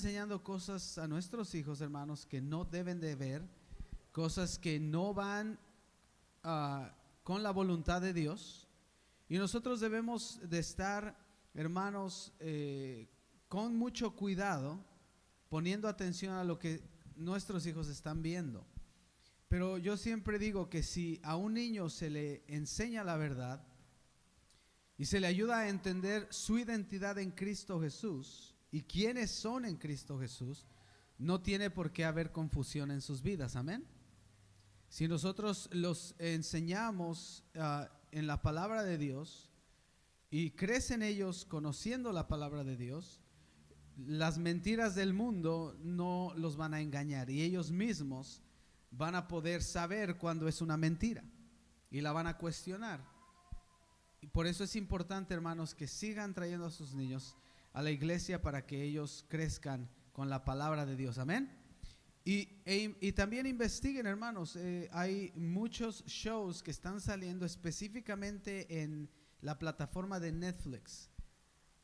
enseñando cosas a nuestros hijos, hermanos, que no deben de ver, cosas que no van con la voluntad de Dios. Y nosotros debemos de estar, hermanos, con mucho cuidado, poniendo atención a lo que nuestros hijos están viendo. Pero yo siempre digo que si a un niño se le enseña la verdad y se le ayuda a entender su identidad en Cristo Jesús y quiénes son en Cristo Jesús, no tiene por qué haber confusión en sus vidas. Amén. Si nosotros los enseñamos en la palabra de Dios y crecen ellos conociendo la palabra de Dios, las mentiras del mundo no los van a engañar y ellos mismos van a poder saber cuando es una mentira y la van a cuestionar. Y por eso es importante, hermanos, que sigan trayendo a sus niños a la iglesia para que ellos crezcan con la palabra de Dios. Amén. Y también investiguen, hermanos. Hay muchos shows que están saliendo específicamente en la plataforma de Netflix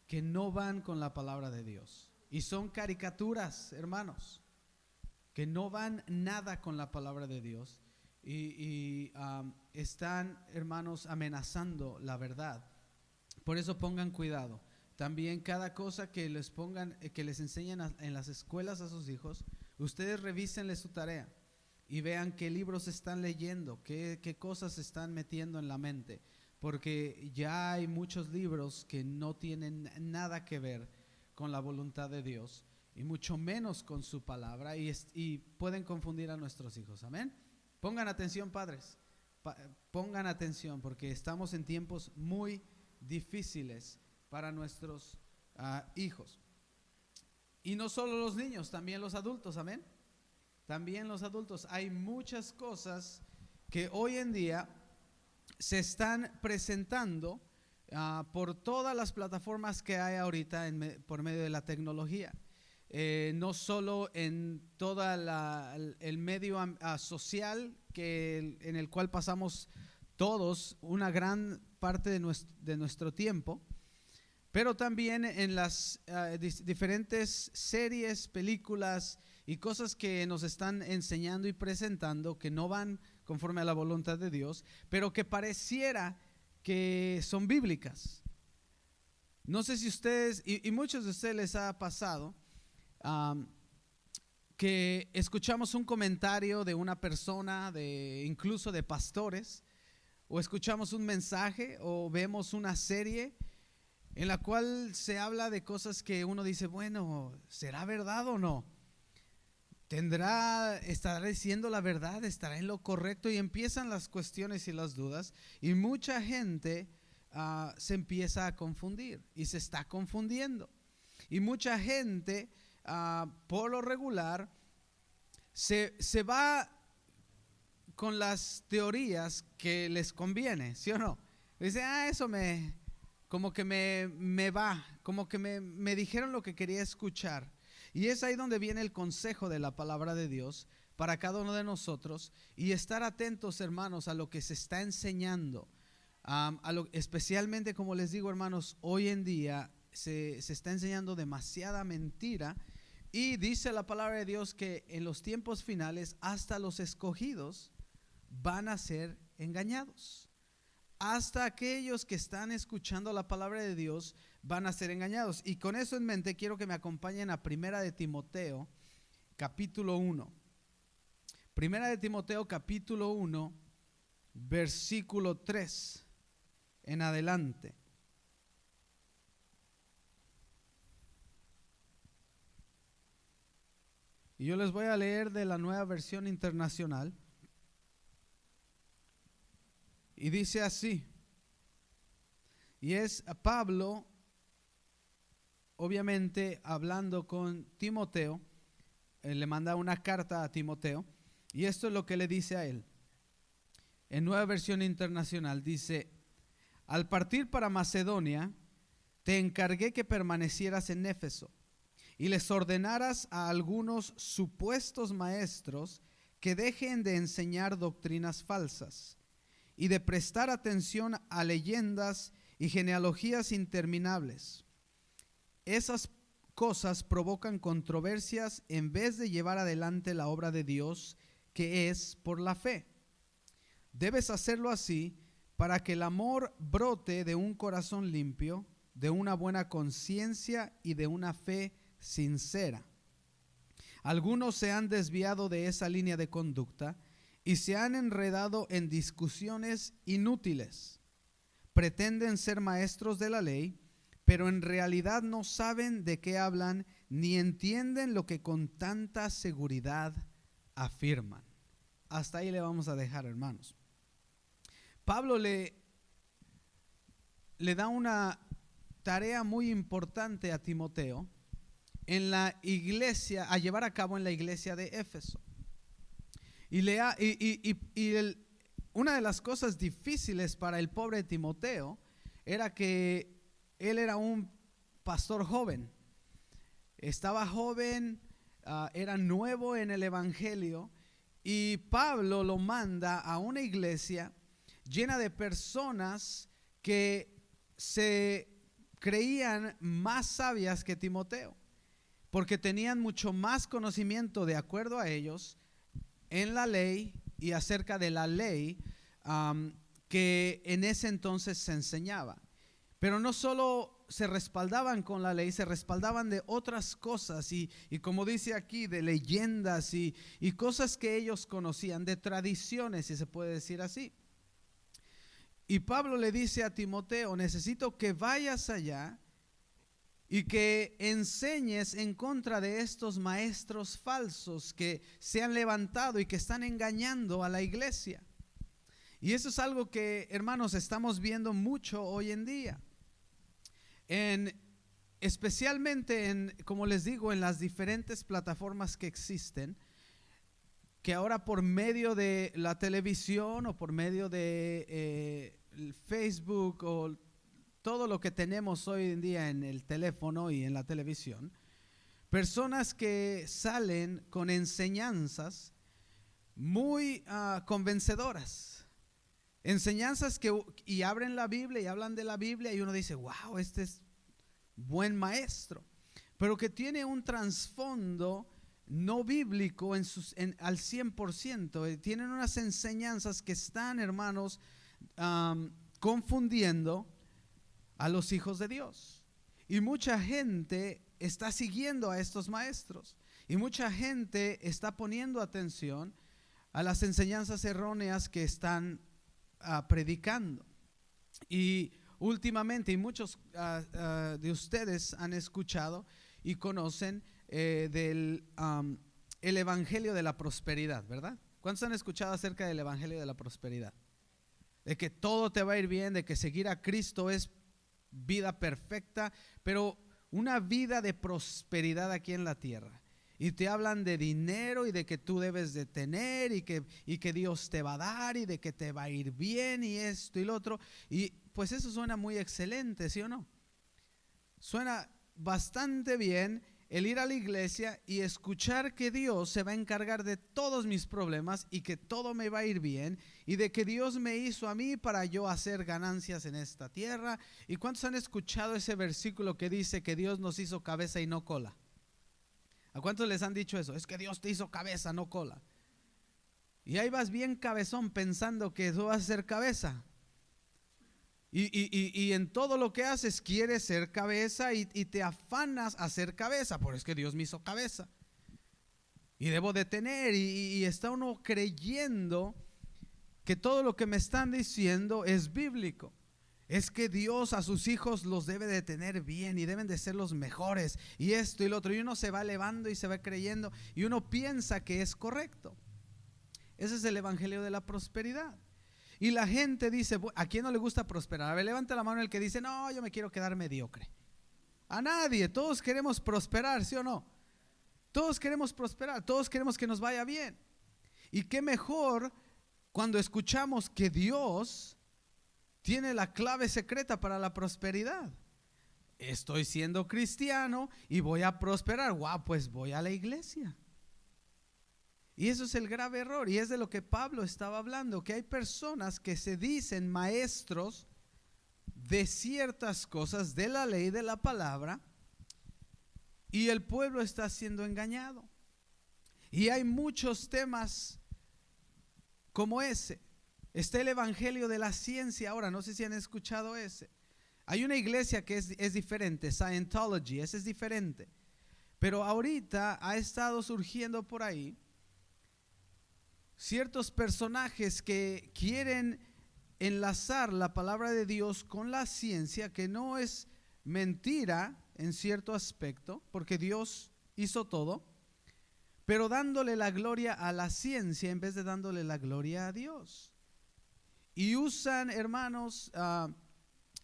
que no van con la palabra de Dios. Y son caricaturas, hermanos, que no van nada con la palabra de Dios. Y están, hermanos, amenazando la verdad. Por eso pongan cuidado. También cada cosa que les pongan, que les enseñen en las escuelas a sus hijos, ustedes revísenle su tarea y vean qué libros están leyendo, qué cosas están metiendo en la mente, porque ya hay muchos libros que no tienen nada que ver con la voluntad de Dios y mucho menos con su palabra y pueden confundir a nuestros hijos. Amén. Pongan atención, padres, pongan atención, porque estamos en tiempos muy difíciles para nuestros hijos. Y no solo los niños, también los adultos. Amén. También los adultos. Hay muchas cosas que hoy en día se están presentando por todas las plataformas que hay ahorita por medio de la tecnología. No solo en todo el medio social en el cual pasamos todos una gran parte de nuestro tiempo, pero también en las diferentes series, películas y cosas que nos están enseñando y presentando que no van conforme a la voluntad de Dios, pero que pareciera que son bíblicas. No sé si ustedes, y muchos de ustedes les ha pasado, que escuchamos un comentario de una persona, incluso de pastores, o escuchamos un mensaje o vemos una serie en la cual se habla de cosas que uno dice, bueno, ¿será verdad o no? ¿Estará diciendo la verdad? ¿Estará en lo correcto? Y empiezan las cuestiones y las dudas, y mucha gente se empieza a confundir y se está confundiendo, y mucha gente por lo regular se va con las teorías que les conviene, ¿sí o no? Dice, eso como que me va, como que me dijeron lo que quería escuchar. Y es ahí donde viene el consejo de la palabra de Dios para cada uno de nosotros, y estar atentos, hermanos, a lo que se está enseñando, especialmente, como les digo, hermanos, hoy en día se está enseñando demasiada mentira, y dice la palabra de Dios que en los tiempos finales hasta los escogidos van a ser engañados. Hasta aquellos que están escuchando la palabra de Dios van a ser engañados. Y con eso en mente quiero que me acompañen a Primera de Timoteo, capítulo 1. Primera de Timoteo, capítulo 1, versículo 3 en adelante. Y yo les voy a leer de la Nueva Versión Internacional. Y dice así, y es Pablo, obviamente, hablando con Timoteo. Él le manda una carta a Timoteo, y esto es lo que le dice a él. En Nueva Versión Internacional dice: al partir para Macedonia, te encargué que permanecieras en Éfeso y les ordenaras a algunos supuestos maestros que dejen de enseñar doctrinas falsas y de prestar atención a leyendas y genealogías interminables. Esas cosas provocan controversias en vez de llevar adelante la obra de Dios, que es por la fe. Debes hacerlo así para que el amor brote de un corazón limpio, de una buena conciencia y de una fe sincera. Algunos se han desviado de esa línea de conducta y se han enredado en discusiones inútiles. Pretenden ser maestros de la ley, pero en realidad no saben de qué hablan ni entienden lo que con tanta seguridad afirman. Hasta ahí le vamos a dejar, hermanos. Pablo le da una tarea muy importante a Timoteo en la iglesia, a llevar a cabo en la iglesia de Éfeso. Una de las cosas difíciles para el pobre Timoteo era que él era un pastor joven. Estaba joven, era nuevo en el evangelio, y Pablo lo manda a una iglesia llena de personas que se creían más sabias que Timoteo, porque tenían mucho más conocimiento de acuerdo a ellos en la ley y acerca de la ley que en ese entonces se enseñaba. Pero no solo se respaldaban con la ley, se respaldaban de otras cosas y como dice aquí, de leyendas y cosas que ellos conocían, de tradiciones, si se puede decir así. Y Pablo le dice a Timoteo: necesito que vayas allá y que enseñes en contra de estos maestros falsos que se han levantado y que están engañando a la iglesia. Y eso es algo que, hermanos, estamos viendo mucho hoy en día. Especialmente como les digo, en las diferentes plataformas que existen, que ahora por medio de la televisión o por medio de Facebook o todo lo que tenemos hoy en día en el teléfono y en la televisión, personas que salen con enseñanzas muy convencedoras, enseñanzas y abren la Biblia y hablan de la Biblia y uno dice: wow, este es buen maestro, pero que tiene un trasfondo no bíblico al 100%. Tienen unas enseñanzas que están, hermanos, confundiendo a los hijos de Dios. Y mucha gente está siguiendo a estos maestros y mucha gente está poniendo atención a las enseñanzas erróneas que están predicando. Y últimamente, y muchos de ustedes han escuchado y conocen el evangelio de la prosperidad, ¿verdad? ¿Cuántos han escuchado acerca del evangelio de la prosperidad? De que todo te va a ir bien, de que seguir a Cristo es vida perfecta, pero una vida de prosperidad aquí en la tierra. Y te hablan de dinero y de que tú debes de tener y que Dios te va a dar y de que te va a ir bien y esto y lo otro. Y pues eso suena muy excelente, ¿sí o no? Suena bastante bien el ir a la iglesia y escuchar que Dios se va a encargar de todos mis problemas y que todo me va a ir bien y de que Dios me hizo a mí para yo hacer ganancias en esta tierra. ¿Y cuántos han escuchado ese versículo que dice que Dios nos hizo cabeza y no cola? ¿A cuántos les han dicho eso? Es que Dios te hizo cabeza, no cola. Y ahí vas bien cabezón pensando que tú vas a ser cabeza. Y en todo lo que haces quieres ser cabeza y te afanas a ser cabeza. Por eso es que Dios me hizo cabeza y debo de tener, y está uno creyendo que todo lo que me están diciendo es bíblico. Es que Dios a sus hijos los debe de tener bien y deben de ser los mejores y esto y lo otro, y uno se va elevando y se va creyendo y uno piensa que es correcto. Ese es el evangelio de la prosperidad. Y la gente dice: ¿a quién no le gusta prosperar? A ver, levanta la mano el que dice: no, yo me quiero quedar mediocre. A nadie, todos queremos prosperar, ¿sí o no? Todos queremos prosperar, todos queremos que nos vaya bien. Y qué mejor cuando escuchamos que Dios tiene la clave secreta para la prosperidad. Estoy siendo cristiano y voy a prosperar. Wow, pues voy a la iglesia. Y eso es el grave error, y es de lo que Pablo estaba hablando, que hay personas que se dicen maestros de ciertas cosas de la ley, de la palabra, y el pueblo está siendo engañado. Y hay muchos temas como ese. Está el evangelio de la ciencia ahora, no sé si han escuchado ese. Hay una iglesia que es diferente, Scientology, ese es diferente. Pero ahorita ha estado surgiendo por ahí ciertos personajes que quieren enlazar la palabra de Dios con la ciencia, que no es mentira en cierto aspecto, porque Dios hizo todo, pero dándole la gloria a la ciencia en vez de dándole la gloria a Dios. Y usan, hermanos,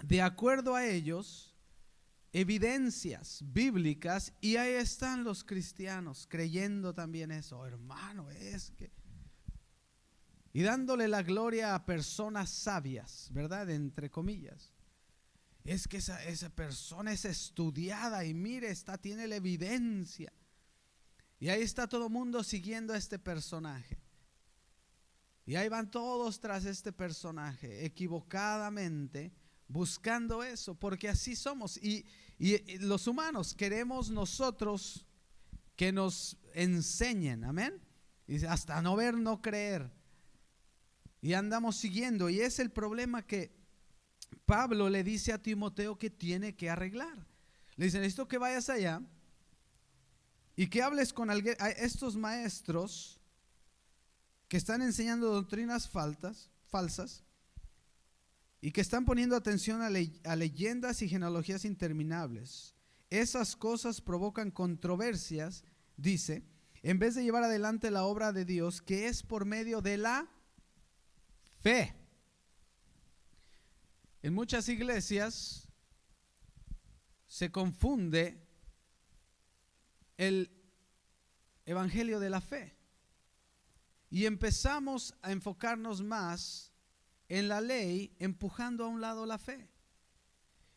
de acuerdo a ellos, evidencias bíblicas, y ahí están los cristianos creyendo también eso. Oh, hermano, es que... Y dándole la gloria a personas sabias, ¿verdad? Entre comillas. Es que esa persona es estudiada y mire, tiene la evidencia. Y ahí está todo el mundo siguiendo a este personaje. Y ahí van todos tras este personaje, equivocadamente, buscando eso, porque así somos. Y los humanos queremos nosotros que nos enseñen, amén. Y hasta no ver, no creer. Y andamos siguiendo, y es el problema que Pablo le dice a Timoteo que tiene que arreglar. Le dice: necesito que vayas allá y que hables con a estos maestros que están enseñando doctrinas falsas y que están poniendo atención a leyendas y genealogías interminables. Esas cosas provocan controversias, dice, en vez de llevar adelante la obra de Dios, que es por medio de la fe. En muchas iglesias se confunde el evangelio de la fe y empezamos a enfocarnos más en la ley, empujando a un lado la fe.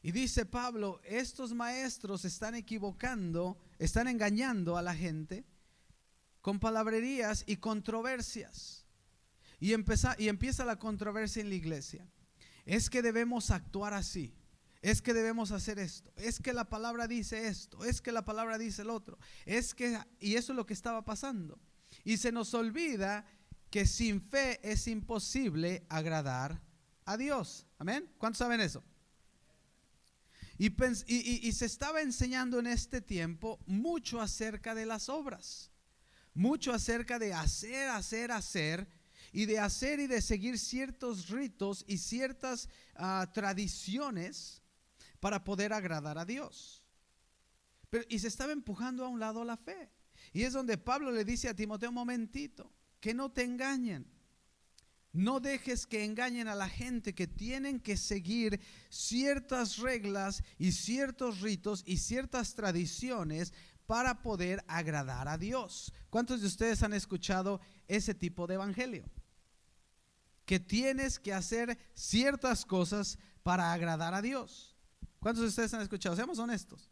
Y dice Pablo: estos maestros están equivocando, están engañando a la gente con palabrerías y controversias. Y empieza la controversia en la iglesia. Es que debemos actuar así, es que debemos hacer esto, es que la palabra dice esto, es que la palabra dice el otro, y eso es lo que estaba pasando. Y se nos olvida que sin fe es imposible agradar a Dios. Amén. ¿Cuántos saben eso? Y se estaba enseñando en este tiempo mucho acerca de las obras, mucho acerca de hacer, y de hacer y de seguir ciertos ritos y ciertas tradiciones para poder agradar a Dios. Y se estaba empujando a un lado la fe. Y es donde Pablo le dice a Timoteo: un momentito, que no te engañen. No dejes que engañen a la gente, que tienen que seguir ciertas reglas y ciertos ritos y ciertas tradiciones para poder agradar a Dios. ¿Cuántos de ustedes han escuchado ese tipo de evangelio? Que tienes que hacer ciertas cosas para agradar a Dios. ¿Cuántos de ustedes han escuchado? Seamos honestos.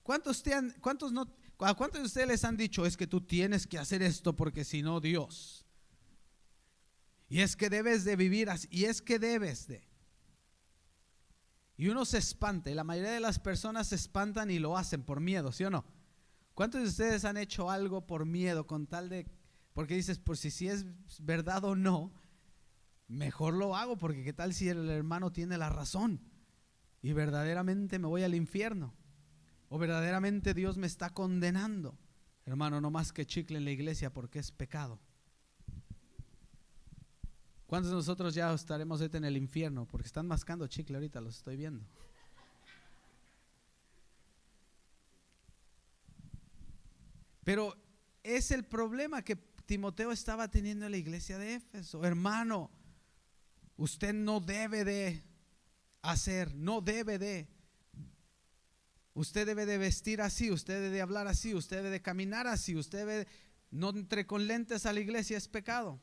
¿A cuántos de ustedes les han dicho: es que tú tienes que hacer esto porque si no Dios? Y es que debes de vivir así, y es que debes de. Y uno se espanta, y la mayoría de las personas se espantan y lo hacen por miedo, ¿sí o no? ¿Cuántos de ustedes han hecho algo por miedo, con tal de, porque dices, por si es verdad o no, mejor lo hago, porque qué tal si el hermano tiene la razón y verdaderamente me voy al infierno, o verdaderamente Dios me está condenando? Hermano, no más que chicle en la iglesia, porque es pecado. ¿Cuántos de nosotros ya estaremos ahorita en el infierno? Porque están mascando chicle ahorita, los estoy viendo. Pero es el problema que Timoteo estaba teniendo en la iglesia de Éfeso. Hermano, usted no debe de hacer, no debe de. Usted debe de vestir así, usted debe de hablar así, usted debe de caminar así, usted debe de, no entre con lentes a la iglesia, es pecado.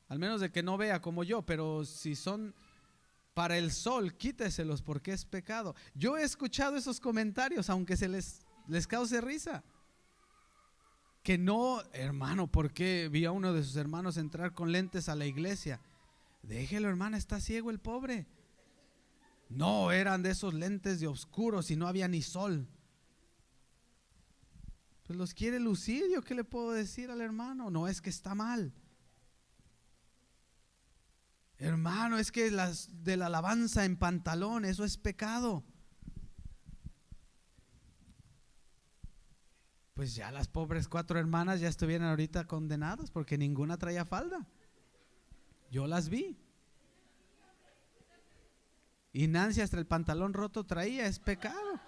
Al menos de que no vea como yo, pero si son para el sol, quíteselos, porque es pecado. Yo he escuchado esos comentarios, aunque les cause risa. Que no, hermano, ¿por qué vi a uno de sus hermanos entrar con lentes a la iglesia? Déjelo, hermana, está ciego el pobre. No, eran de esos lentes de oscuros y no había ni sol. Pues los quiere lucir. ¿Yo qué le puedo decir al hermano? No es que está mal. Hermano, es que las de la alabanza en pantalón, eso es pecado. Pues ya las pobres 4 hermanas ya estuvieran ahorita condenadas porque ninguna traía falda. Yo las vi. Y Nancy hasta el pantalón roto traía, es pecado.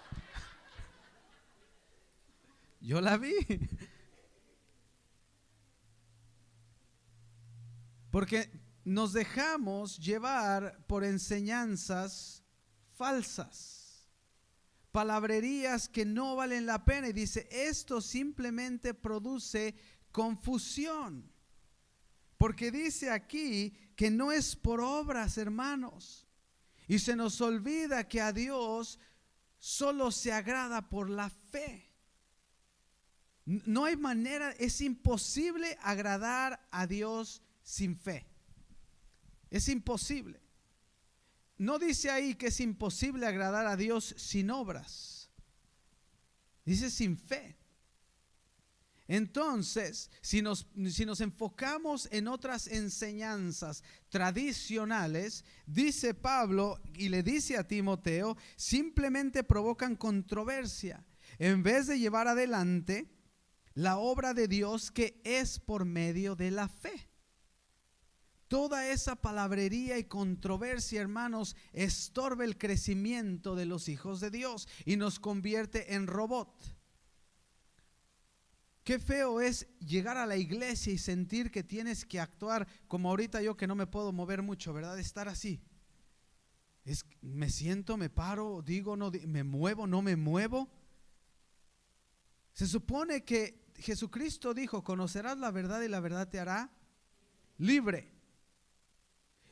Yo la vi. Porque nos dejamos llevar por enseñanzas falsas, palabrerías que no valen la pena. Y dice, esto simplemente produce confusión. Porque dice aquí que no es por obras, hermanos. Y se nos olvida que a Dios solo se agrada por la fe. No hay manera, es imposible agradar a Dios sin fe. Es imposible. No dice ahí que es imposible agradar a Dios sin obras. Dice sin fe. Entonces, si nos enfocamos en otras enseñanzas tradicionales, dice Pablo y le dice a Timoteo, simplemente provocan controversia en vez de llevar adelante la obra de Dios que es por medio de la fe. Toda esa palabrería y controversia, hermanos, estorba el crecimiento de los hijos de Dios y nos convierte en robot. Qué feo es llegar a la iglesia y sentir que tienes que actuar como ahorita yo, que no me puedo mover mucho, ¿verdad? Estar así. Me siento, me paro, digo, no, me muevo, no me muevo. Se supone que Jesucristo dijo, conocerás la verdad y la verdad te hará libre.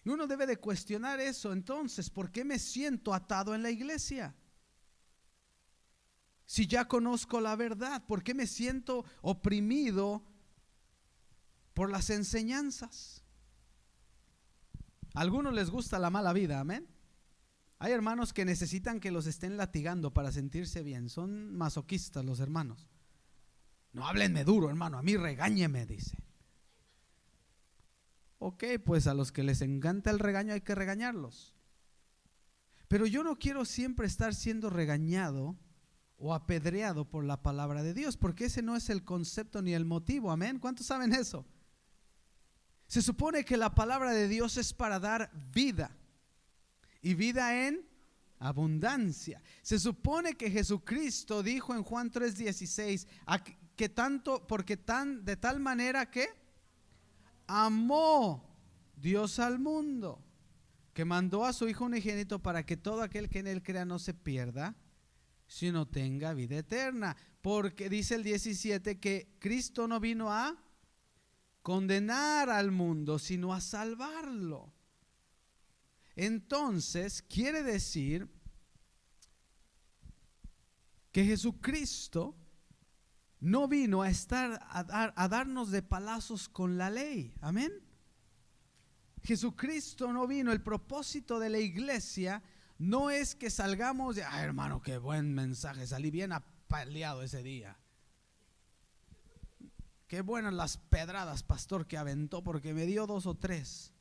Y uno debe de cuestionar eso. Entonces, ¿por qué me siento atado en la iglesia? Si ya conozco la verdad, ¿por qué me siento oprimido por las enseñanzas? A algunos les gusta la mala vida, amén. Hay hermanos que necesitan que los estén latigando para sentirse bien. Son masoquistas los hermanos. No háblenme duro, hermano, a mí regáñeme, dice. Ok, pues a los que les encanta el regaño hay que regañarlos. Pero yo no quiero siempre estar siendo regañado o apedreado por la palabra de Dios, porque ese no es el concepto ni el motivo, amén. ¿Cuántos saben eso? Se supone que la palabra de Dios es para dar vida, y vida en abundancia. Se supone que Jesucristo dijo en Juan 3:16 que tanto, porque de tal manera que amó Dios al mundo, que mandó a su Hijo unigénito para que todo aquel que en él crea no se pierda, sino tenga vida eterna. Porque dice el 17 que Cristo no vino a condenar al mundo, sino a salvarlo. Entonces quiere decir que Jesucristo no vino a estar a darnos de palazos con la ley, amén. Jesucristo no vino. El propósito de la iglesia no es que salgamos de, hermano, qué buen mensaje, salí bien apaleado ese día. Qué buenas las pedradas, pastor, que aventó, porque me dio 2 o 3.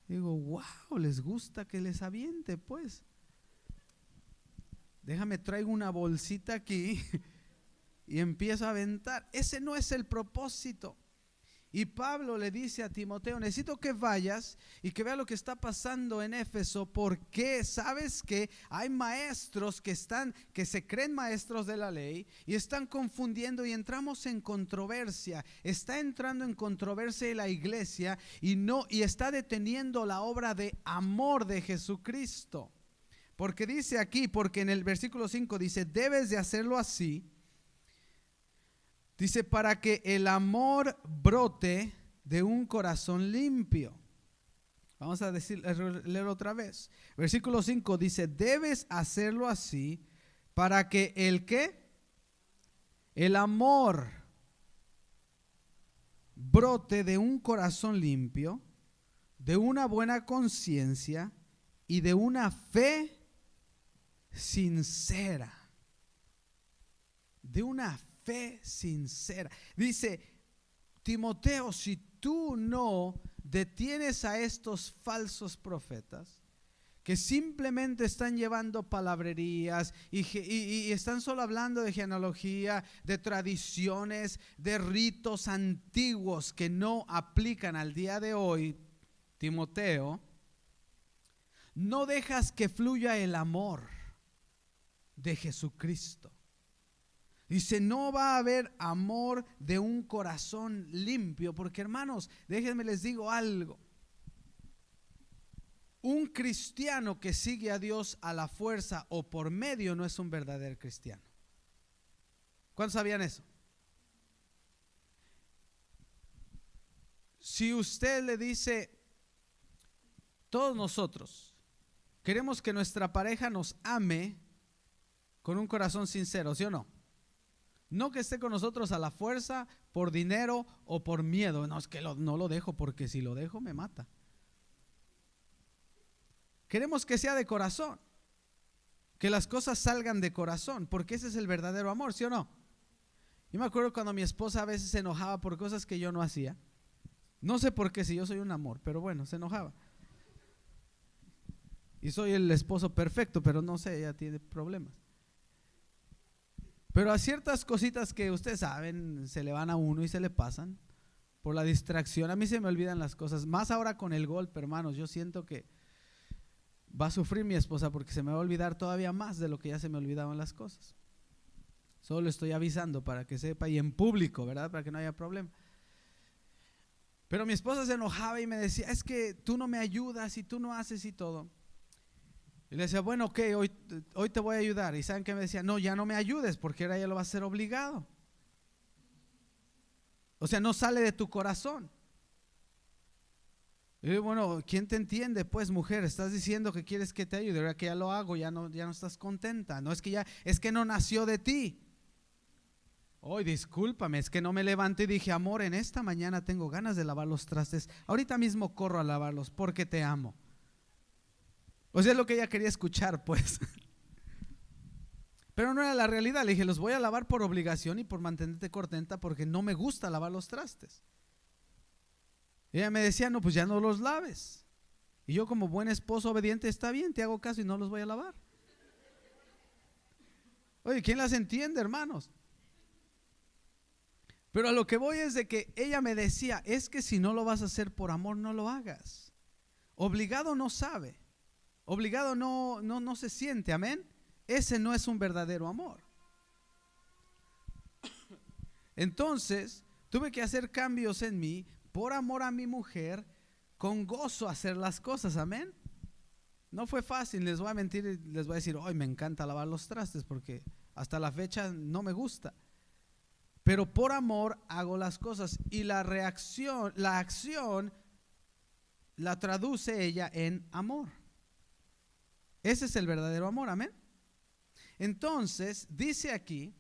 Digo, wow, les gusta que les aviente, pues. Déjame, traigo una bolsita aquí y empiezo a aventar. Ese no es el propósito. Y Pablo le dice a Timoteo, necesito que vayas y que veas lo que está pasando en Éfeso, porque sabes que hay maestros que se creen maestros de la ley y están confundiendo, y entramos en controversia. Está entrando en controversia la iglesia y está deteniendo la obra de amor de Jesucristo. Porque dice aquí, porque en el versículo 5 dice, debes de hacerlo así. Dice, para que el amor brote de un corazón limpio. Vamos a leer otra vez. Versículo 5 dice, debes hacerlo así para que el amor brote de un corazón limpio, de una buena conciencia y de una fe sincera. De una fe sincera. Dice Timoteo, si tú no detienes a estos falsos profetas que simplemente están llevando palabrerías y están solo hablando de genealogía, de tradiciones, de ritos antiguos que no aplican al día de hoy, Timoteo, no dejas que fluya el amor de Jesucristo. Dice, no va a haber amor de un corazón limpio, porque hermanos, déjenme les digo algo. Un cristiano que sigue a Dios a la fuerza o por medio no es un verdadero cristiano. ¿Cuántos sabían eso? Si usted le dice, todos nosotros queremos que nuestra pareja nos ame con un corazón sincero, ¿sí o no? No que esté con nosotros a la fuerza, por dinero o por miedo. No, es que no lo dejo porque si lo dejo me mata. Queremos que sea de corazón, que las cosas salgan de corazón, porque ese es el verdadero amor, ¿sí o no? Yo me acuerdo cuando mi esposa a veces se enojaba por cosas que yo no hacía. No sé por qué, si yo soy un amor, pero bueno, se enojaba. Y soy el esposo perfecto, pero no sé, ella tiene problemas. Pero a ciertas cositas que ustedes saben, se le van a uno y se le pasan por la distracción. A mí se me olvidan las cosas, más ahora con el golpe, hermanos. Yo siento que va a sufrir mi esposa porque se me va a olvidar todavía más de lo que ya se me olvidaban las cosas. Solo estoy avisando para que sepa, y en público, ¿verdad? Para que no haya problema. Pero mi esposa se enojaba y me decía, es que tú no me ayudas y tú no haces y todo. Y le decía, bueno, ok, hoy te voy a ayudar. Y ¿saben qué me decía? No, ya no me ayudes porque ahora ya lo vas a hacer obligado. O sea, no sale de tu corazón. Y digo, bueno, ¿quién te entiende? Pues mujer, estás diciendo que quieres que te ayude, ahora que ya lo hago, ya no estás contenta. No es que es que no nació de ti. Hoy discúlpame, es que no me levanté y dije, amor, en esta mañana tengo ganas de lavar los trastes. Ahorita mismo corro a lavarlos porque te amo. O sea, es lo que ella quería escuchar, pues. Pero no era la realidad. Le dije, los voy a lavar por obligación y por mantenerte contenta porque no me gusta lavar los trastes. Ella me decía, no, pues ya no los laves. Y yo como buen esposo obediente, está bien, te hago caso y no los voy a lavar. Oye, ¿quién las entiende, hermanos? Pero a lo que voy es de que ella me decía, es que si no lo vas a hacer por amor, no lo hagas. Obligado no sabe. Obligado no se siente, amén. Ese no es un verdadero amor. Entonces tuve que hacer cambios en mí por amor a mi mujer, con gozo hacer las cosas, amén. No fue fácil, les voy a mentir y les voy a decir, hoy me encanta lavar los trastes porque hasta la fecha no me gusta. Pero por amor hago las cosas y la acción la traduce ella en amor. Ese es el verdadero amor, amén. Entonces dice aquí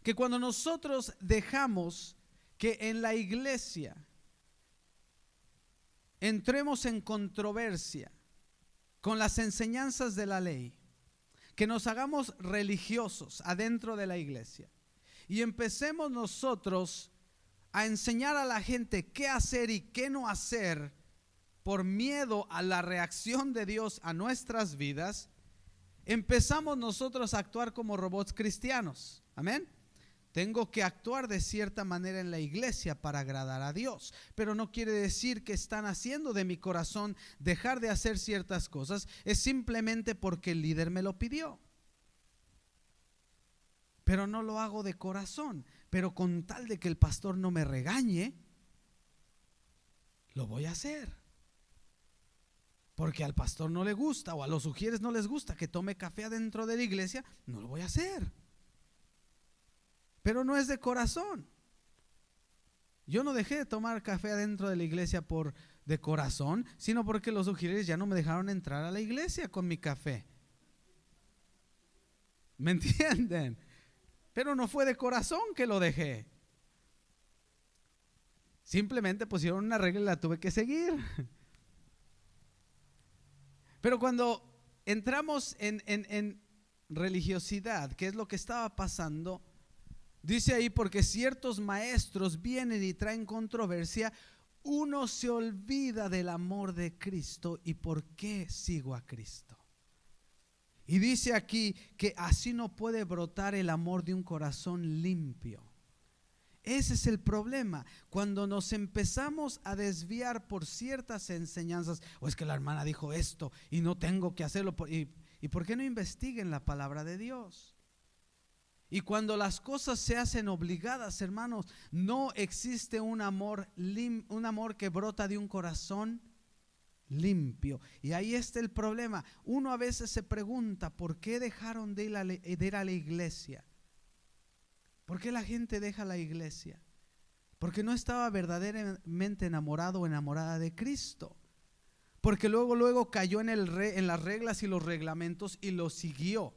que cuando nosotros dejamos que en la iglesia entremos en controversia con las enseñanzas de la ley, que nos hagamos religiosos adentro de la iglesia y empecemos nosotros a enseñar a la gente qué hacer y qué no hacer por miedo a la reacción de Dios a nuestras vidas, empezamos nosotros a actuar como robots cristianos, amén. Tengo que actuar de cierta manera en la iglesia para agradar a Dios, pero no quiere decir que están haciendo de mi corazón dejar de hacer ciertas cosas, es simplemente porque el líder me lo pidió. Pero no lo hago de corazón, pero con tal de que el pastor no me regañe, lo voy a hacer. Porque al pastor no le gusta o a los sugieres no les gusta que tome café adentro de la iglesia, no lo voy a hacer. Pero no es de corazón. Yo no dejé de tomar café adentro de la iglesia de corazón, sino porque los sugieres ya no me dejaron entrar a la iglesia con mi café. ¿Me entienden? Pero no fue de corazón que lo dejé. Simplemente pusieron una regla y la tuve que seguir. Pero cuando entramos en religiosidad, ¿qué es lo que estaba pasando? Dice ahí, porque ciertos maestros vienen y traen controversia, uno se olvida del amor de Cristo y por qué sigo a Cristo. Y dice aquí que así no puede brotar el amor de un corazón limpio. Ese es el problema, cuando nos empezamos a desviar por ciertas enseñanzas, o es que la hermana dijo esto y no tengo que hacerlo, ¿y por qué no investiguen la palabra de Dios? Y cuando las cosas se hacen obligadas, hermanos, no existe un amor que brota de un corazón limpio. Y ahí está el problema. Uno a veces se pregunta, ¿por qué dejaron de ir a la iglesia? ¿Por qué la gente deja la iglesia? Porque no estaba verdaderamente enamorado o enamorada de Cristo. Porque luego cayó en las reglas y los reglamentos y lo siguió.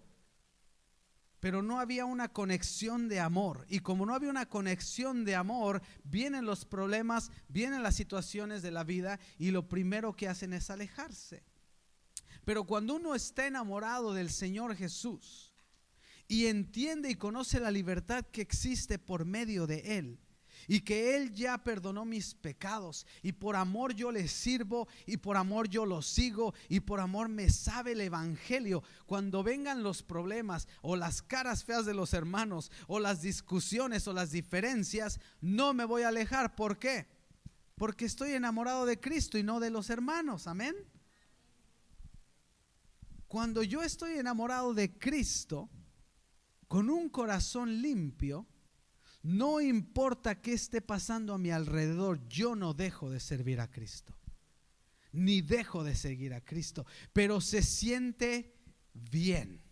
Pero no había una conexión de amor. Y como no había una conexión de amor, vienen los problemas, vienen las situaciones de la vida y lo primero que hacen es alejarse. Pero cuando uno está enamorado del Señor Jesús y entiende y conoce la libertad que existe por medio de Él, y que Él ya perdonó mis pecados, y por amor yo le sirvo, y por amor yo lo sigo, y por amor me sabe el evangelio, cuando vengan los problemas o las caras feas de los hermanos o las discusiones o las diferencias, no me voy a alejar. ¿Por qué? Porque estoy enamorado de Cristo y no de los hermanos. Amén. Cuando yo estoy enamorado de Cristo, con un corazón limpio, no importa qué esté pasando a mi alrededor, yo no dejo de servir a Cristo, ni dejo de seguir a Cristo, pero se siente bien,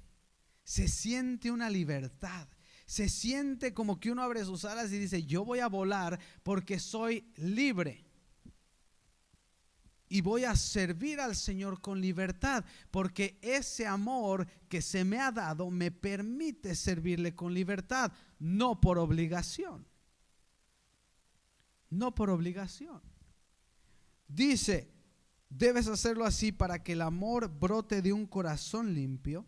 se siente una libertad, se siente como que uno abre sus alas y dice, yo voy a volar porque soy libre. Y voy a servir al Señor con libertad, porque ese amor que se me ha dado me permite servirle con libertad, no por obligación. No por obligación. Dice, debes hacerlo así para que el amor brote de un corazón limpio,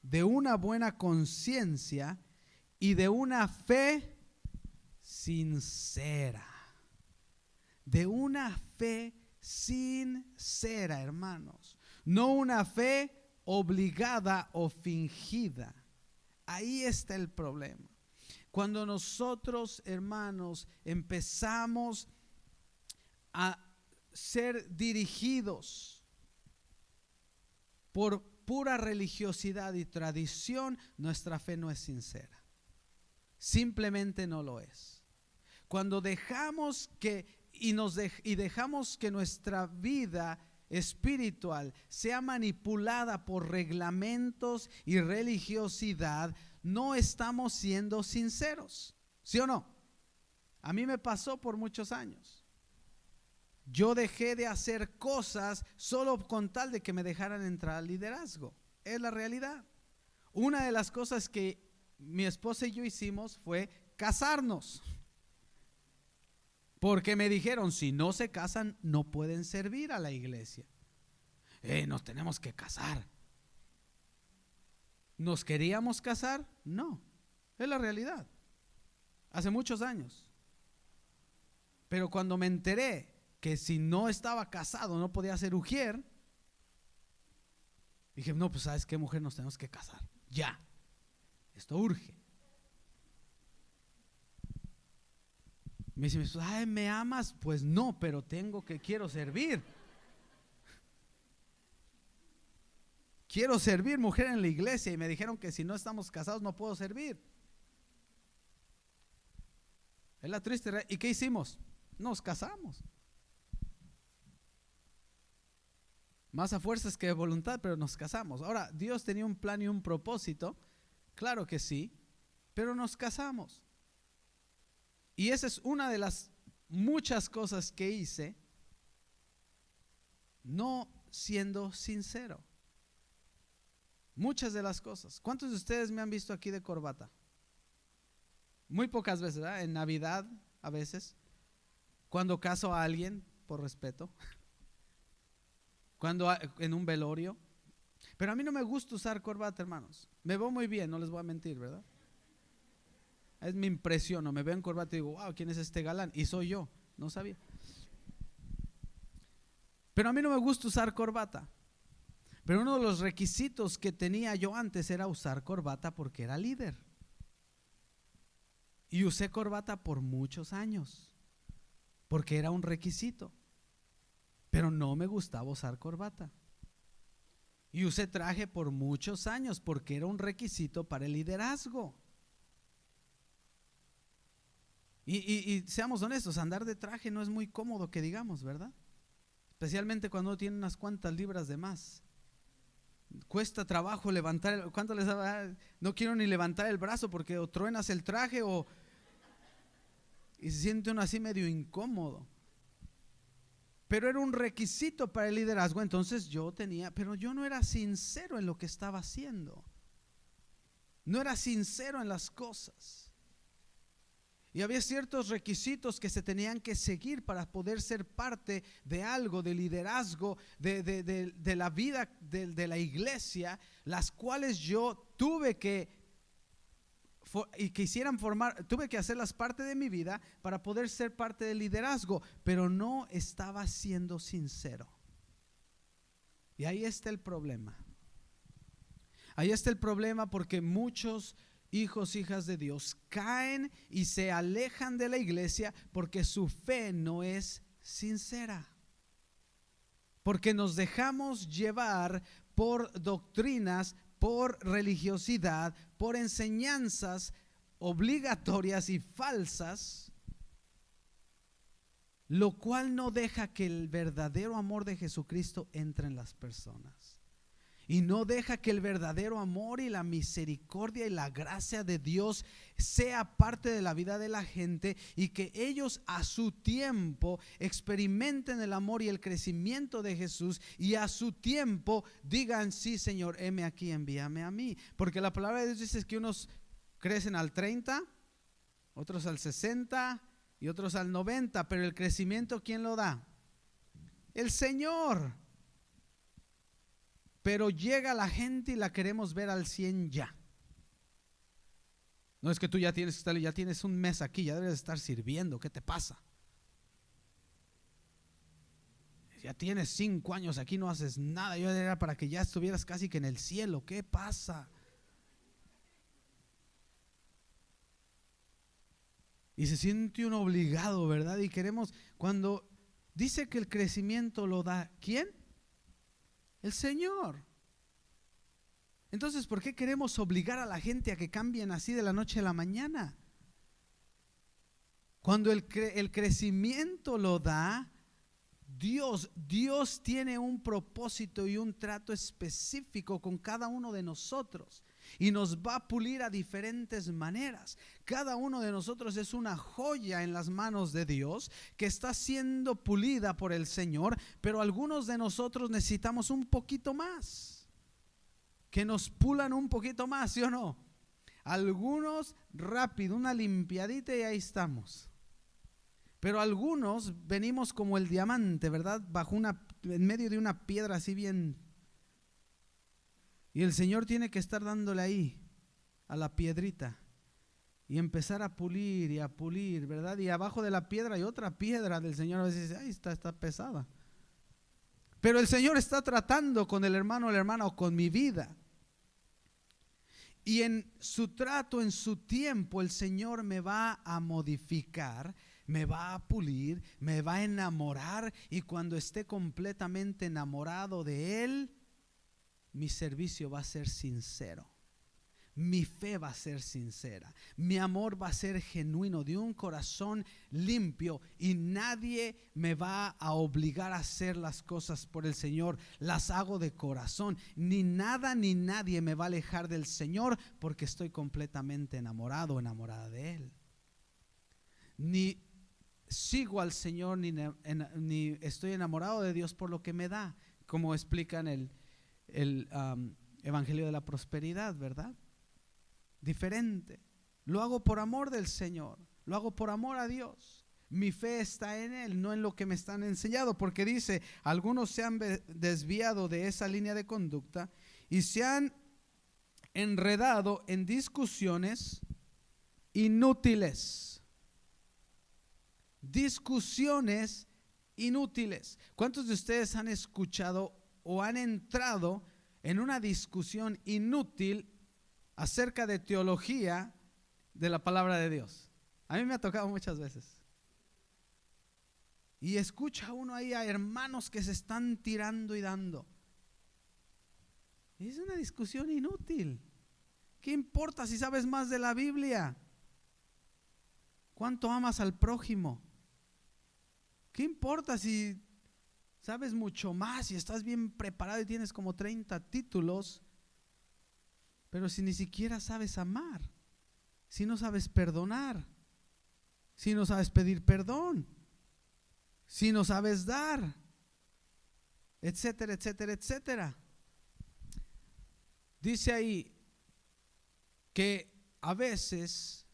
de una buena conciencia y de una fe sincera. De una fe sincera, hermanos, no una fe obligada o fingida. Ahí está el problema. Cuando nosotros, hermanos, empezamos a ser dirigidos por pura religiosidad y tradición, nuestra fe no es sincera. Simplemente no lo es. Cuando dejamos dejamos que nuestra vida espiritual sea manipulada por reglamentos y religiosidad, no estamos siendo sinceros. ¿Sí o no? A mí me pasó por muchos años. Yo dejé de hacer cosas solo con tal de que me dejaran entrar al liderazgo. Es la realidad. Una de las cosas que mi esposa y yo hicimos fue casarnos. Porque me dijeron, si no se casan, no pueden servir a la iglesia. Nos tenemos que casar. ¿Nos queríamos casar? No, es la realidad. Hace muchos años. Pero cuando me enteré que si no estaba casado no podía ser ujier, dije, no, pues ¿sabes qué, mujer? Nos tenemos que casar. Ya, esto urge. Me dice, ay, ¿me amas? Pues no, pero quiero servir. Quiero servir, mujer, en la iglesia. Y me dijeron que si no estamos casados no puedo servir. Es la triste realidad. ¿Y qué hicimos? Nos casamos. Más a fuerzas que de voluntad, pero nos casamos. Ahora, Dios tenía un plan y un propósito. Claro que sí, pero nos casamos. Y esa es una de las muchas cosas que hice, no siendo sincero. Muchas de las cosas. ¿Cuántos de ustedes me han visto aquí de corbata? Muy pocas veces, ¿verdad? En Navidad a veces, cuando caso a alguien por respeto. en un velorio. Pero a mí no me gusta usar corbata, hermanos. Me veo muy bien, no les voy a mentir, ¿verdad? Es mi impresión, me veo en corbata y digo, wow, ¿quién es este galán? Y soy yo, no sabía. Pero a mí no me gusta usar corbata. Pero uno de los requisitos que tenía yo antes era usar corbata porque era líder. Y usé corbata por muchos años, porque era un requisito. Pero no me gustaba usar corbata. Y usé traje por muchos años porque era un requisito para el liderazgo. Y seamos honestos, andar de traje no es muy cómodo que digamos, ¿verdad? Especialmente cuando uno tiene unas cuantas libras de más. Cuesta trabajo levantar, ¿cuánto les da? No quiero ni levantar el brazo porque o truenas el traje y se siente uno así medio incómodo. Pero era un requisito para el liderazgo, entonces pero yo no era sincero en lo que estaba haciendo. No era sincero en las cosas. Y había ciertos requisitos que se tenían que seguir para poder ser parte de algo, de liderazgo, de la vida de la iglesia, las cuales yo tuve que tuve que hacerlas parte de mi vida para poder ser parte del liderazgo, pero no estaba siendo sincero. Y ahí está el problema. Ahí está el problema porque muchos hijos, hijas de Dios caen y se alejan de la iglesia porque su fe no es sincera. Porque nos dejamos llevar por doctrinas, por religiosidad, por enseñanzas obligatorias y falsas, lo cual no deja que el verdadero amor de Jesucristo entre en las personas. Y no deja que el verdadero amor y la misericordia y la gracia de Dios sea parte de la vida de la gente, y que ellos a su tiempo experimenten el amor y el crecimiento de Jesús, y a su tiempo digan: sí, Señor, heme aquí, envíame a mí. Porque la palabra de Dios dice que unos crecen al 30, otros al 60 y otros al 90, pero el crecimiento, ¿quién lo da? El Señor. Pero llega la gente y la queremos ver al 100 ya. No es que tú ya tienes un mes aquí, ya debes estar sirviendo, ¿qué te pasa? Ya tienes 5 años aquí, no haces nada, yo era para que ya estuvieras casi que en el cielo, ¿qué pasa? Y se siente uno obligado, ¿verdad? Y queremos, cuando dice que el crecimiento lo da, ¿quién? El Señor. Entonces, ¿por qué queremos obligar a la gente a que cambien así de la noche a la mañana? Cuando el crecimiento lo da Dios. Dios tiene un propósito y un trato específico con cada uno de nosotros, y nos va a pulir a diferentes maneras. Cada uno de nosotros es una joya en las manos de Dios que está siendo pulida por el Señor, pero algunos de nosotros necesitamos un poquito más, que nos pulan un poquito más, ¿sí o no? Algunos rápido, una limpiadita y ahí estamos. Pero algunos venimos como el diamante, ¿verdad? En medio de una piedra así bien. Y el Señor tiene que estar dándole ahí a la piedrita y empezar a pulir, ¿verdad? Y abajo de la piedra hay otra piedra del Señor. A veces dice: ay, está pesada. Pero el Señor está tratando con el hermano o la hermana, o con mi vida. Y en su trato, en su tiempo, el Señor me va a modificar, me va a pulir, me va a enamorar. Y cuando esté completamente enamorado de Él, mi servicio va a ser sincero, mi fe va a ser sincera, mi amor va a ser genuino, de un corazón limpio, y nadie me va a obligar a hacer las cosas por el Señor. Las hago de corazón. Ni nada ni nadie me va a alejar del Señor, porque estoy completamente enamorado o enamorada de Él. Ni sigo al Señor ni estoy enamorado de Dios por lo que me da, como explica en el Evangelio de la Prosperidad, ¿verdad? Diferente. Lo hago por amor del Señor, lo hago por amor a Dios. mi fe está en Él, no en lo que me están enseñando, porque dice, algunos se han desviado de esa línea de conducta y se han enredado en discusiones inútiles. Discusiones inútiles. ¿Cuántos de ustedes han escuchado o han entrado en una discusión inútil acerca de teología de la palabra de Dios? A mí me ha tocado muchas veces. Y escucha uno ahí a hermanos que se están tirando y dando. Es una discusión inútil. ¿Qué importa si sabes más de la Biblia? ¿Cuánto amas al prójimo? ¿Qué importa si sabes mucho más y estás bien preparado y tienes como 30 títulos, pero si ni siquiera sabes amar, si no sabes perdonar, si no sabes pedir perdón, si no sabes dar, etcétera, etcétera, etcétera? Dice ahí que a veces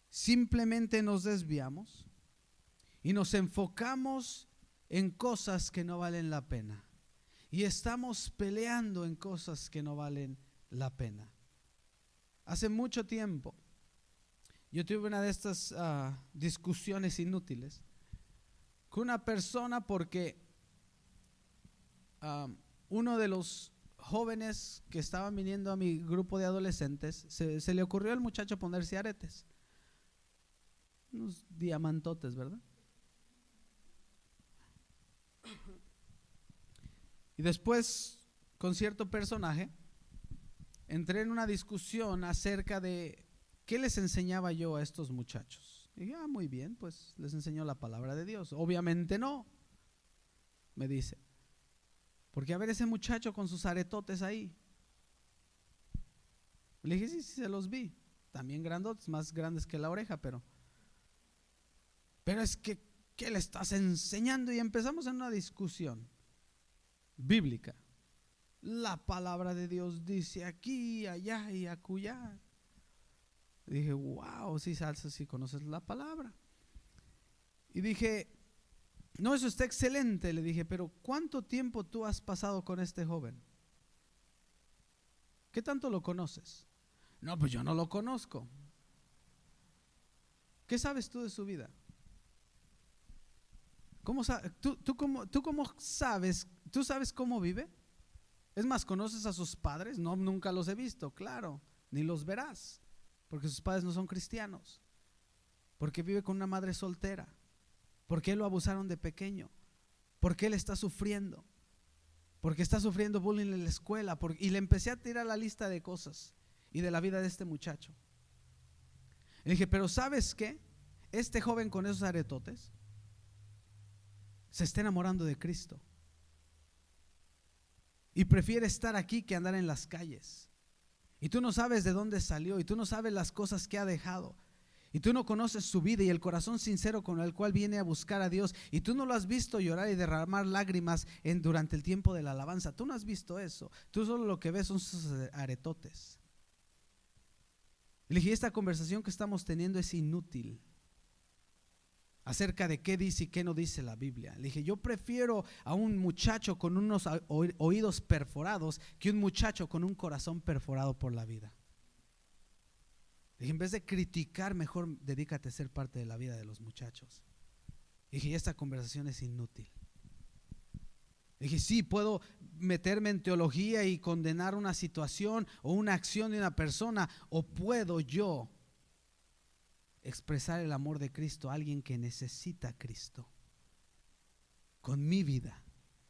simplemente nos desviamos y nos enfocamos en cosas que no valen la pena y estamos peleando en cosas que no valen la pena. Hace mucho tiempo yo tuve una de estas discusiones inútiles con una persona porque uno de los jóvenes que estaban viniendo a mi grupo de adolescentes, se le ocurrió al muchacho ponerse aretes, unos diamantotes, ¿verdad? Y después, con cierto personaje, entré en una discusión acerca de qué les enseñaba yo a estos muchachos. Y dije, muy bien, pues les enseño la palabra de Dios. Obviamente no, me dice. Porque a ver ese muchacho con sus aretotes ahí. Le dije, sí, se los vi. También grandotes, más grandes que la oreja, pero es que, ¿qué le estás enseñando? Y empezamos en una discusión bíblica. La palabra de Dios dice aquí, allá y acullá. Dije, wow, sí, Salsa, sí conoces la palabra. Y dije, no, eso está excelente. Le dije, pero ¿cuánto tiempo tú has pasado con este joven? ¿Qué tanto lo conoces? No, pues yo no lo conozco. ¿Qué sabes tú de su vida? ¿Tú cómo sabes? ¿Tú sabes cómo vive? Es más, ¿conoces a sus padres? No, nunca los he visto, claro, ni los verás, porque sus padres no son cristianos, porque vive con una madre soltera, porque lo abusaron de pequeño, porque él está sufriendo, porque está sufriendo bullying en la escuela, y le empecé a tirar la lista de cosas y de la vida de este muchacho. Le dije, pero ¿sabes qué? Este joven con esos aretotes se está enamorando de Cristo y prefiere estar aquí que andar en las calles. Y tú no sabes de dónde salió, y tú no sabes las cosas que ha dejado, y tú no conoces su vida y el corazón sincero con el cual viene a buscar a Dios, y tú no lo has visto llorar y derramar lágrimas durante el tiempo de la alabanza. Tú no has visto eso. Tú solo lo que ves son sus aretotes. Le dije, esta conversación que estamos teniendo es inútil acerca de qué dice y qué no dice la Biblia. Le dije, yo prefiero a un muchacho con unos oídos perforados que un muchacho con un corazón perforado por la vida. Le dije, en vez de criticar, mejor dedícate a ser parte de la vida de los muchachos. Le dije, esta conversación es inútil. Le dije, sí, puedo meterme en teología y condenar una situación o una acción de una persona, o puedo yo expresar el amor de Cristo a alguien que necesita a Cristo con mi vida,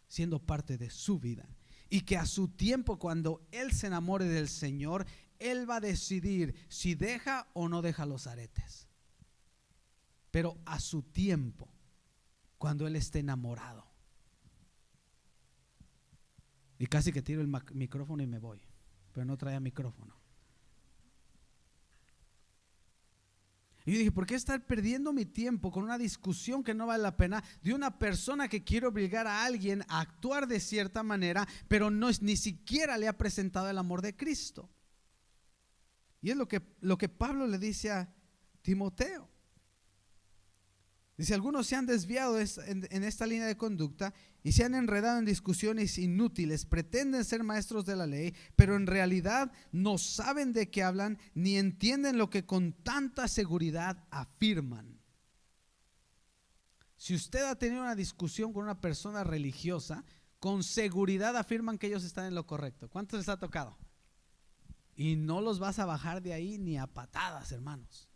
siendo parte de su vida, y que a su tiempo, cuando él se enamore del Señor, él va a decidir si deja o no deja los aretes, pero a su tiempo, cuando él esté enamorado. Y casi que tiro el micrófono y me voy, pero no traía micrófono. Y yo dije, ¿por qué estar perdiendo mi tiempo con una discusión que no vale la pena de una persona que quiere obligar a alguien a actuar de cierta manera, pero ni siquiera le ha presentado el amor de Cristo? Y es lo que Pablo le dice a Timoteo. Dice, algunos se han desviado en esta línea de conducta y se han enredado en discusiones inútiles, pretenden ser maestros de la ley, pero en realidad no saben de qué hablan ni entienden lo que con tanta seguridad afirman. Si usted ha tenido una discusión con una persona religiosa, con seguridad afirman que ellos están en lo correcto. ¿Cuántos les ha tocado? Y no los vas a bajar de ahí ni a patadas, hermanos.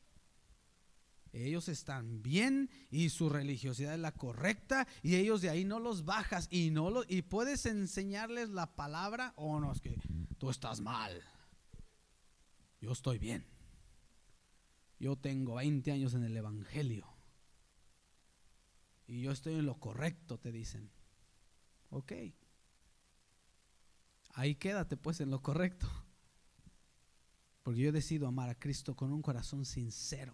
Ellos están bien y su religiosidad es la correcta y ellos de ahí no los bajas y puedes enseñarles la palabra. Oh, no, es que tú estás mal, yo estoy bien, yo tengo 20 años en el evangelio y yo estoy en lo correcto, te dicen. Ok, ahí quédate pues en lo correcto, porque yo decido amar a Cristo con un corazón sincero.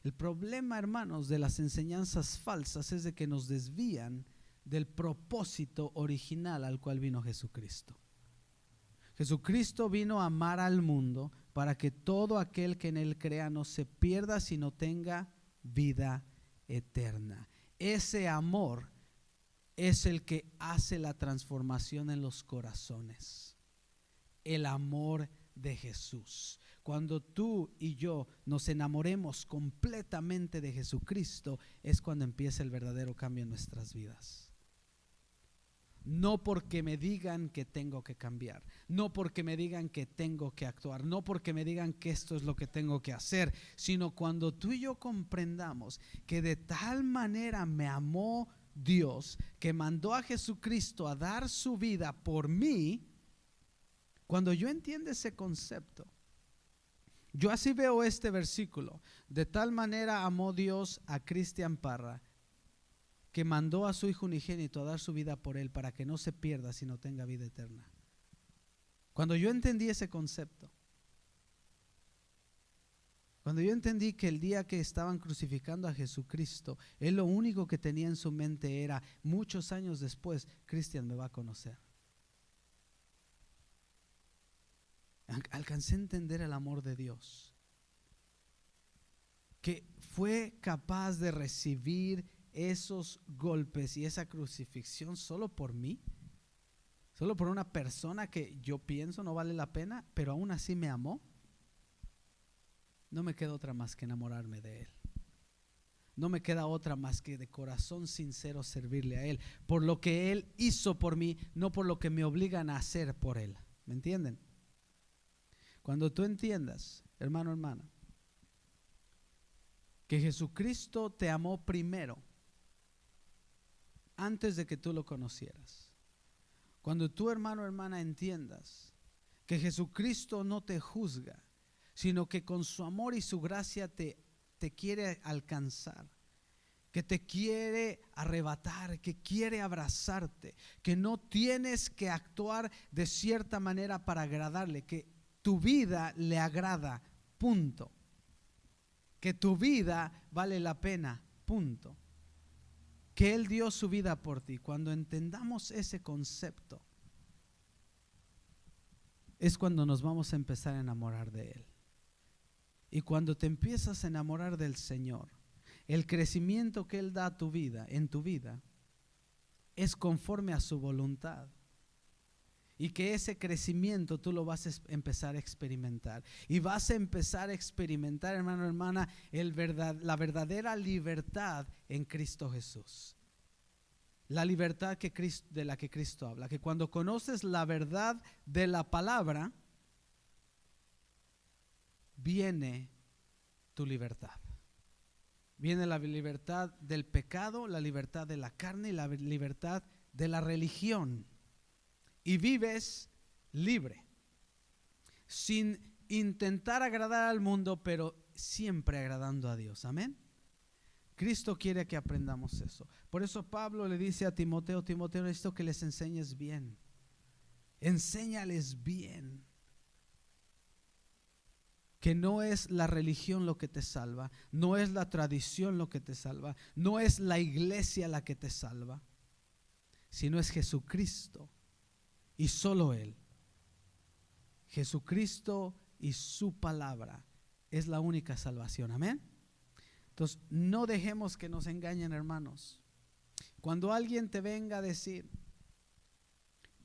El problema, hermanos, de las enseñanzas falsas es de que nos desvían del propósito original al cual vino Jesucristo. Jesucristo vino a amar al mundo para que todo aquel que en él crea no se pierda, sino tenga vida eterna. Ese amor es el que hace la transformación en los corazones. El amor de Jesús. Cuando tú y yo nos enamoremos completamente de Jesucristo, es cuando empieza el verdadero cambio en nuestras vidas. No porque me digan que tengo que cambiar, no porque me digan que tengo que actuar, no porque me digan que esto es lo que tengo que hacer, sino cuando tú y yo comprendamos que de tal manera me amó Dios, que mandó a Jesucristo a dar su vida por mí. Cuando yo entiendo ese concepto, yo así veo este versículo: de tal manera amó Dios a Cristian Parra, que mandó a su Hijo unigénito a dar su vida por él, para que no se pierda, sino tenga vida eterna. Cuando yo entendí ese concepto, cuando yo entendí que el día que estaban crucificando a Jesucristo, él lo único que tenía en su mente era: muchos años después, Cristian me va a conocer. Alcancé a entender el amor de Dios, que fue capaz de recibir esos golpes y esa crucifixión solo por mí, solo por una persona que yo pienso no vale la pena, pero aún así me amó. No me queda otra más que enamorarme de él. No me queda otra más que de corazón sincero servirle a él, por lo que él hizo por mí, no por lo que me obligan a hacer por él. ¿Me entienden? Cuando tú entiendas, hermano, hermana, que Jesucristo te amó primero, antes de que tú lo conocieras. Cuando tú, hermano, hermana, entiendas que Jesucristo no te juzga, sino que con su amor y su gracia te quiere alcanzar, que te quiere arrebatar, que quiere abrazarte, que no tienes que actuar de cierta manera para agradarle, que tu vida le agrada, punto. Que tu vida vale la pena, punto. Que Él dio su vida por ti. Cuando entendamos ese concepto, es cuando nos vamos a empezar a enamorar de Él. Y cuando te empiezas a enamorar del Señor, el crecimiento que Él da a tu vida, en tu vida, es conforme a su voluntad. Y que ese crecimiento tú lo vas a empezar a experimentar. Y vas a empezar a experimentar, hermano, hermana, la verdadera libertad en Cristo Jesús. La libertad de la que Cristo habla. Que cuando conoces la verdad de la palabra, viene tu libertad. Viene la libertad del pecado, la libertad de la carne y la libertad de la religión. Y vives libre, sin intentar agradar al mundo, pero siempre agradando a Dios. Amén. Cristo quiere que aprendamos eso. Por eso Pablo le dice a Timoteo: Timoteo, necesito que les enseñes bien. Enséñales bien. Que no es la religión lo que te salva, no es la tradición lo que te salva, no es la iglesia la que te salva, sino es Jesucristo. Y solo Él. Jesucristo y su palabra es la única salvación. Amén. Entonces, no dejemos que nos engañen, hermanos. Cuando alguien te venga a decir,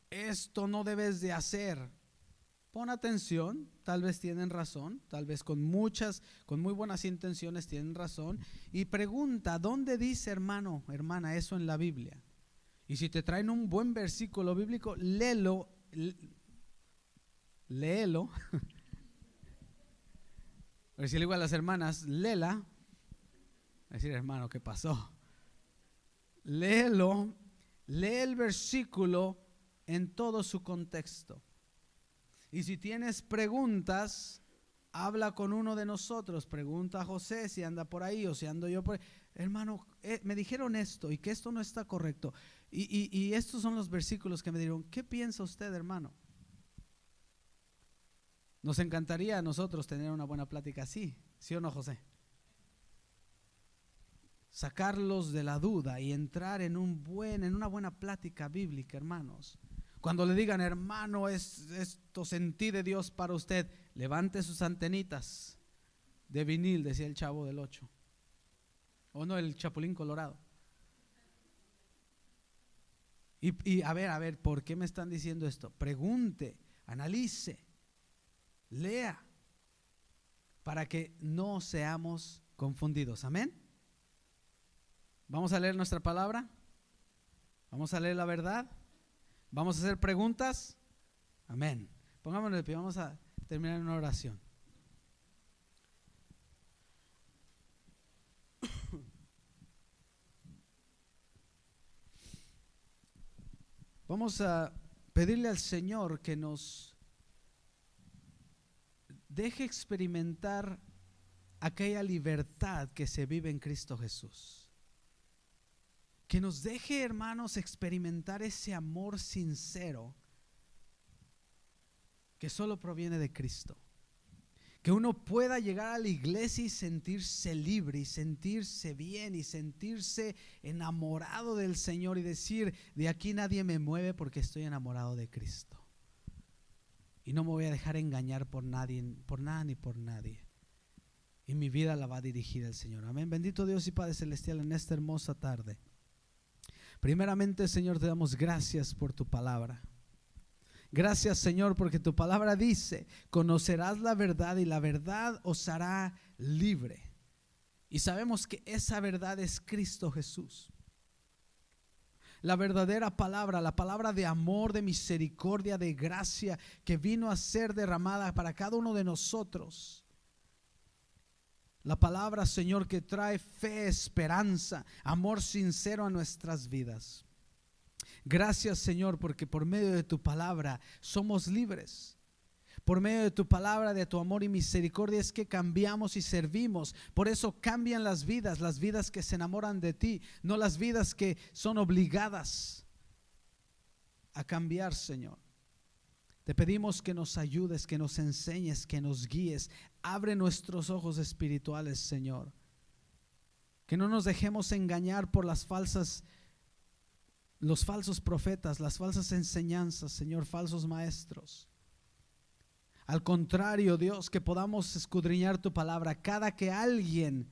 esto no debes de hacer, pon atención, tal vez tienen razón, tal vez con muy buenas intenciones tienen razón, y pregunta, ¿dónde dice, hermano, hermana, eso en la Biblia? Y si te traen un buen versículo bíblico, léelo. Decirle igual a las hermanas, léela. Decir, hermano, ¿qué pasó? Léelo, lee el versículo en todo su contexto. Y si tienes preguntas, habla con uno de nosotros. Pregunta a José si anda por ahí o si ando yo por ahí. Hermano, me dijeron esto y que esto no está correcto. Y estos son los versículos que me dieron. ¿Qué piensa usted, hermano? Nos encantaría a nosotros tener una buena plática así, ¿sí o no, José? Sacarlos de la duda y entrar en una buena plática bíblica, hermanos. Cuando le digan, hermano, esto sentí de Dios para usted, levante sus antenitas de vinil, decía el Chavo del 8. O no, el Chapulín Colorado. Y a ver, ¿por qué me están diciendo esto? Pregunte, analice, lea, para que no seamos confundidos. Amén. Vamos a leer nuestra palabra. Vamos a leer la verdad. Vamos a hacer preguntas. Amén. Pongámonos de pie. Vamos a terminar en una oración. Vamos a pedirle al Señor que nos deje experimentar aquella libertad que se vive en Cristo Jesús. Que nos deje, hermanos, experimentar ese amor sincero que solo proviene de Cristo. Que uno pueda llegar a la iglesia y sentirse libre y sentirse bien y sentirse enamorado del Señor y decir, de aquí nadie me mueve porque estoy enamorado de Cristo. Y no me voy a dejar engañar por nadie, por nada ni por nadie. Y mi vida la va a dirigir el Señor. Amén. Bendito Dios y Padre Celestial, en esta hermosa tarde. Primeramente, Señor, te damos gracias por tu palabra. Gracias, Señor, porque tu palabra dice, conocerás la verdad y la verdad os hará libre. Y sabemos que esa verdad es Cristo Jesús. La verdadera palabra, la palabra de amor, de misericordia, de gracia que vino a ser derramada para cada uno de nosotros. La palabra, Señor, que trae fe, esperanza, amor sincero a nuestras vidas. Gracias, Señor, porque por medio de tu palabra somos libres. Por medio de tu palabra, de tu amor y misericordia es que cambiamos y servimos. Por eso cambian las vidas que se enamoran de ti, no las vidas que son obligadas a cambiar, Señor. Te pedimos que nos ayudes, que nos enseñes, que nos guíes. Abre nuestros ojos espirituales, Señor. Que no nos dejemos engañar por los falsos profetas, las falsas enseñanzas, Señor, falsos maestros. Al contrario, Dios, que podamos escudriñar tu palabra. Cada que alguien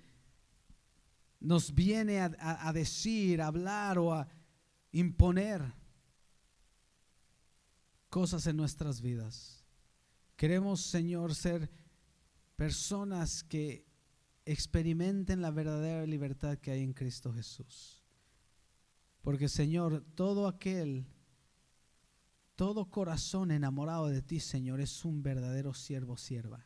nos viene a decir, a hablar o a imponer cosas en nuestras vidas, queremos, Señor, ser personas que experimenten la verdadera libertad que hay en Cristo Jesús. Porque, Señor, todo corazón enamorado de ti, Señor, es un verdadero siervo o sierva.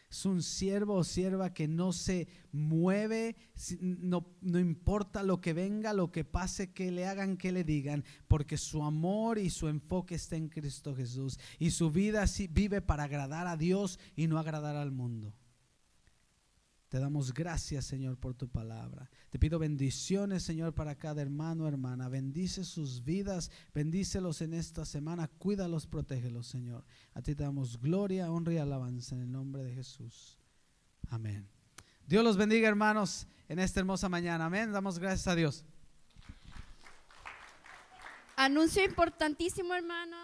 Es un siervo o sierva que no se mueve, no importa lo que venga, lo que pase, que le hagan, que le digan, porque su amor y su enfoque está en Cristo Jesús. Y su vida vive para agradar a Dios y no agradar al mundo. Te damos gracias, Señor, por tu palabra. Te pido bendiciones, Señor, para cada hermano, hermana. Bendice sus vidas, bendícelos en esta semana, cuídalos, protégelos, Señor. A ti te damos gloria, honra y alabanza en el nombre de Jesús. Amén. Dios los bendiga, hermanos, en esta hermosa mañana. Amén. Damos gracias a Dios. Anuncio importantísimo, hermano.